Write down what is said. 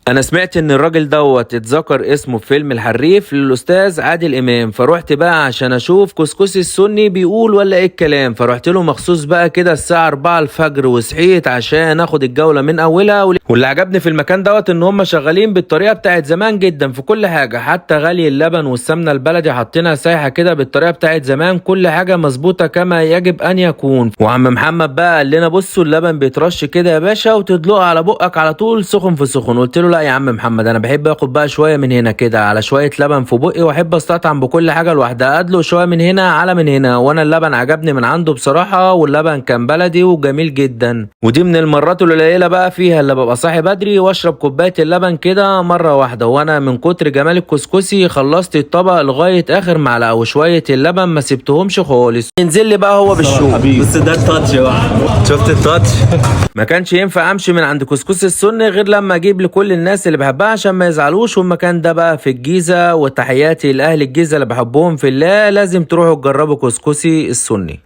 انا سمعت ان الراجل اتذكر اسمه في فيلم الحريف للاستاذ عادل امام، فروحت بقى عشان اشوف كسكسي السني بيقول ولا ايه الكلام. فرحت له مخصوص بقى كده الساعه 4 الفجر، وصحيت عشان اخد الجوله من اولها. واللي عجبني في المكان ان هم شغالين بالطريقه بتاعت زمان جدا في كل حاجه، حتى غلي اللبن والسمنه البلدي حاطينها سايحه كده بالطريقه بتاعت زمان، كل حاجه مظبوطه كما يجب ان يكون. وعم محمد بقى قال لنا بصوا اللبن بيترش كده يا باشا وتدلقه على بقك على طول سخن في سخن. قلت له لا يا عم محمد، انا بحب اخد بقى شويه من هنا كده على شويه لبن في بقي، واحب استطعم بكل حاجه لوحدها، ادلق شويه من هنا على من هنا. وانا اللبن عجبني من عنده بصراحه، واللبن كان بلدي وجميل جدا. ودي من المرات القليله بقى فيها اللي ببقى صاحي بدري واشرب كوبايه اللبن كده مره واحده. وانا من كتر جمال الكسكسي خلصت الطبق لغايه اخر معلقه، وشويه اللبن ما سبتهمش خالص. ينزل لي بقى هو بالشوق. بس ده التاتش بقى، شفت التاتش؟ ما كانش ينفع امشي من عند كسكسي السني غير لما اجيب لكل الناس اللي بحبها عشان ما يزعلوش. والمكان ده بقى في الجيزه، وتحياتي لاهل الجيزه اللي بحبهم في الله، لازم تروحوا تجربوا كسكسي السني.